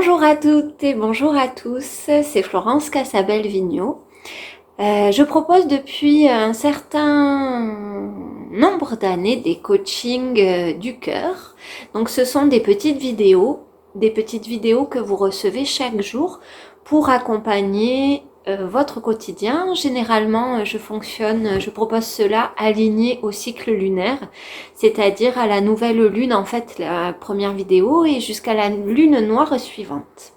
Bonjour à toutes et bonjour à tous, c'est Florence Cassabel-Vigneault. Je propose depuis un certain nombre d'années des coachings du cœur. Donc ce sont des petites vidéos que vous recevez chaque jour pour accompagner votre quotidien. Généralement, je propose cela aligné au cycle lunaire, c'est-à-dire à la nouvelle lune, en fait, la première vidéo, et jusqu'à la lune noire suivante.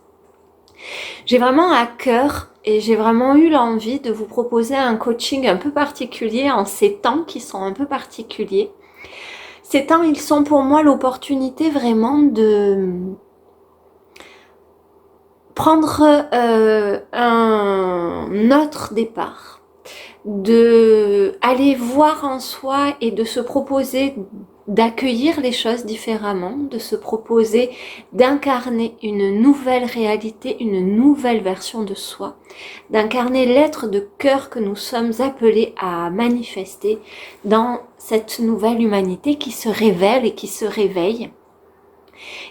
J'ai vraiment à cœur et j'ai vraiment eu l'envie de vous proposer un coaching un peu particulier en ces temps qui sont un peu particuliers. Ces temps, ils sont pour moi l'opportunité vraiment de prendre un autre départ, de aller voir en soi et de se proposer d'accueillir les choses différemment, de se proposer d'incarner une nouvelle réalité, une nouvelle version de soi, d'incarner l'être de cœur que nous sommes appelés à manifester dans cette nouvelle humanité qui se révèle et qui se réveille.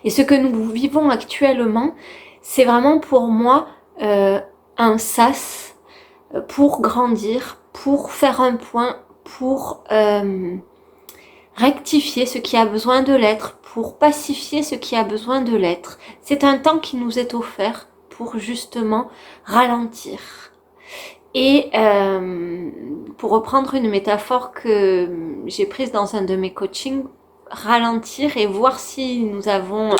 Et ce que nous vivons actuellement, c'est vraiment pour moi un sas pour grandir, pour faire un point, pour rectifier ce qui a besoin de l'être, pour pacifier ce qui a besoin de l'être. C'est un temps qui nous est offert pour justement ralentir. Et pour reprendre une métaphore que j'ai prise dans un de mes coachings, ralentir et voir si nous avons envie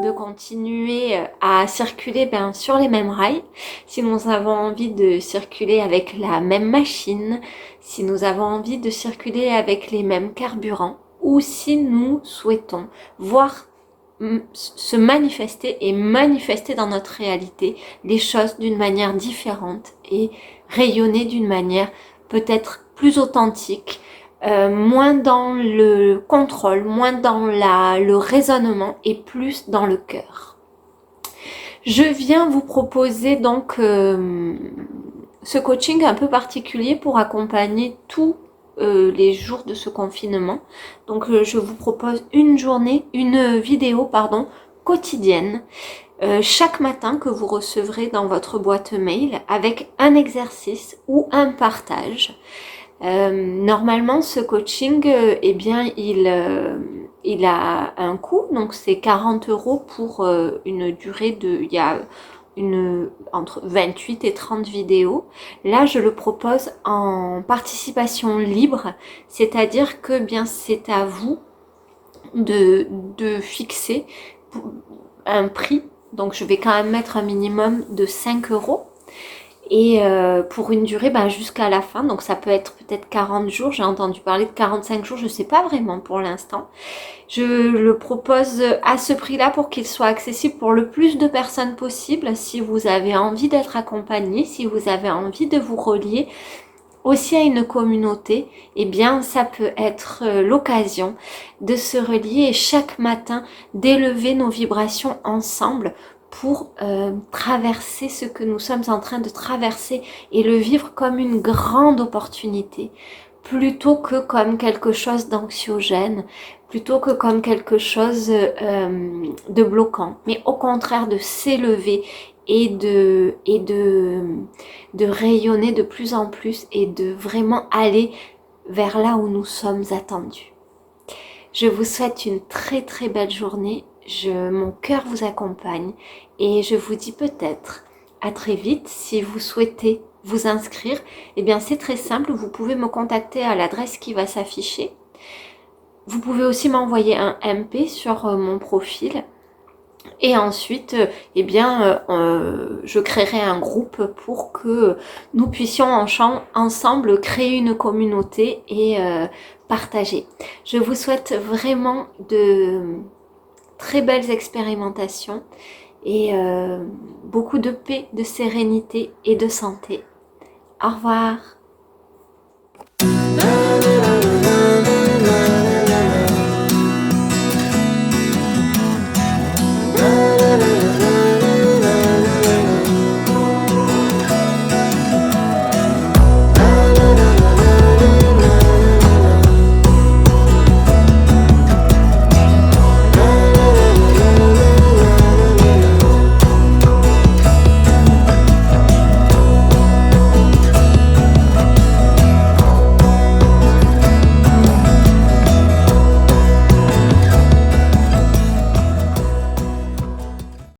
de continuer à circuler sur les mêmes rails, si nous avons envie de circuler avec la même machine, si nous avons envie de circuler avec les mêmes carburants, ou si nous souhaitons voir se manifester et manifester dans notre réalité les choses d'une manière différente et rayonner d'une manière peut-être plus authentique, moins dans le contrôle, moins dans le raisonnement et plus dans le cœur. Je viens vous proposer donc ce coaching un peu particulier pour accompagner tous les jours de ce confinement. Donc je vous propose une vidéo quotidienne chaque matin que vous recevrez dans votre boîte mail avec un exercice ou un partage. Normalement, ce coaching, il a un coût, donc c'est 40 € pour une durée il y a entre 28 et 30 vidéos. Là, je le propose en participation libre, c'est-à-dire que c'est à vous de fixer un prix. Donc, je vais quand même mettre un minimum de 5 €. Et pour une durée jusqu'à la fin, donc ça peut être peut-être 40 jours, j'ai entendu parler de 45 jours, je ne sais pas vraiment pour l'instant. Je le propose à ce prix-là pour qu'il soit accessible pour le plus de personnes possible. Si vous avez envie d'être accompagné, si vous avez envie de vous relier aussi à une communauté, ça peut être l'occasion de se relier et chaque matin d'élever nos vibrations ensemble pour traverser ce que nous sommes en train de traverser et le vivre comme une grande opportunité, plutôt que comme quelque chose d'anxiogène, plutôt que comme quelque chose de bloquant, mais au contraire de s'élever et de rayonner de plus en plus et de vraiment aller vers là où nous sommes attendus. Je vous souhaite une très très belle journée. Mon cœur vous accompagne et je vous dis peut-être à très vite. Si vous souhaitez vous inscrire, c'est très simple, vous pouvez me contacter à l'adresse qui va s'afficher. Vous pouvez aussi m'envoyer un MP sur mon profil et ensuite je créerai un groupe pour que nous puissions ensemble créer une communauté et partager. Je vous souhaite vraiment de très belles expérimentations et beaucoup de paix, de sérénité et de santé. Au revoir.